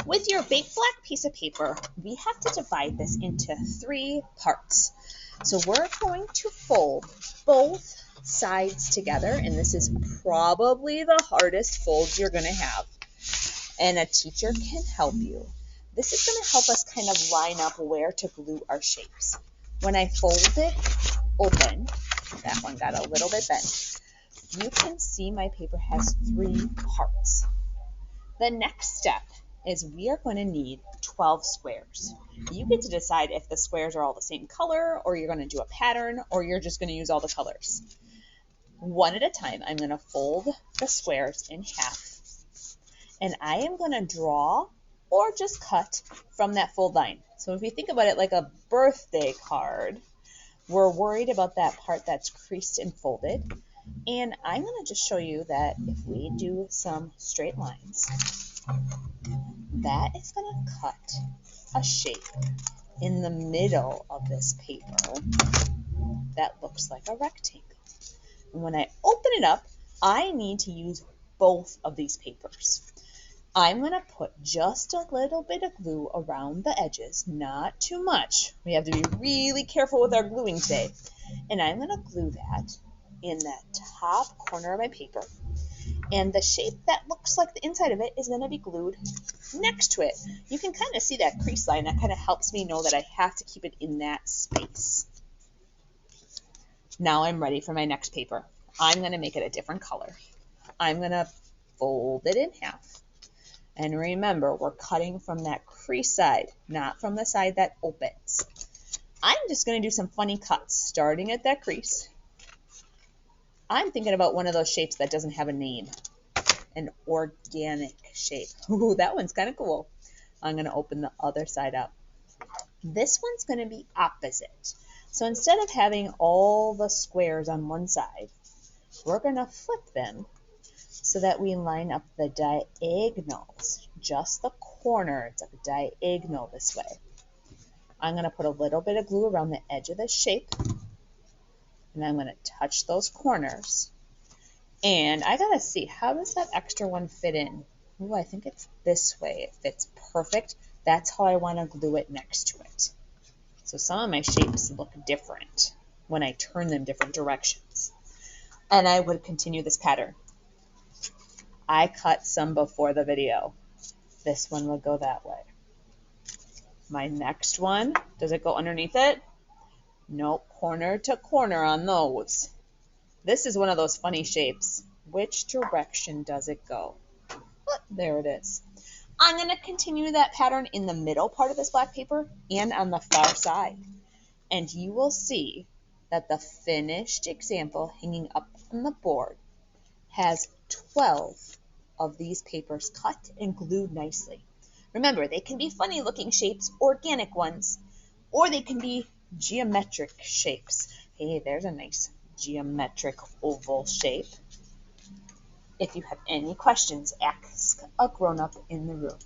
With your big black piece of paper, we have to divide this into 3 parts. So we're going to fold both sides together, and this is probably the hardest fold you're going to have. And a teacher can help you. This is going to help us kind of line up where to glue our shapes. When I fold it open, that one got a little bit bent, you can see my paper has 3 parts. The next step is we are going to need 12 squares. You get to decide if the squares are all the same color, or you're going to do a pattern, or you're just going to use all the colors. One at a time, I'm going to fold the squares in half, and I am going to draw or just cut from that fold line. So if you think about it like a birthday card, we're worried about that part that's creased and folded. And I'm going to just show you that if we do some straight lines, that is going to cut a shape in the middle of this paper that looks like a rectangle. And when I open it up, I need to use both of these papers. I'm going to put just a little bit of glue around the edges, not too much. We have to be really careful with our gluing today. And I'm going to glue that in that top corner of my paper. And the shape that looks like the inside of it is going to be glued next to it. You can kind of see that crease line. That kind of helps me know that I have to keep it in that space. Now I'm ready for my next paper. I'm going to make it a different color. I'm going to fold it in half. And remember, we're cutting from that crease side, not from the side that opens. I'm just going to do some funny cuts, starting at that crease. I'm thinking about one of those shapes that doesn't have a name, an organic shape. Ooh, that one's kind of cool. I'm going to open the other side up. This one's going to be opposite. So instead of having all the squares on one side, we're going to flip them so that we line up the diagonals, just the corners of a diagonal this way. I'm going to put a little bit of glue around the edge of this shape, and I'm going to touch those corners. And I got to see, how does that extra one fit in? Ooh, I think it's this way. It fits perfect. That's how I want to glue it next to it. So some of my shapes look different when I turn them different directions. And I would continue this pattern. I cut some before the video. This one would go that way. My next one, does it go underneath it? Nope, corner to corner on those. This is one of those funny shapes. Which direction does it go? Oh, there it is. I'm going to continue that pattern in the middle part of this black paper and on the far side. And you will see that the finished example hanging up on the board has 12 of these papers cut and glued nicely. Remember, they can be funny looking shapes, organic ones, or they can be geometric shapes. Hey, there's a nice geometric oval shape. If you have any questions, ask a grown-up in the room.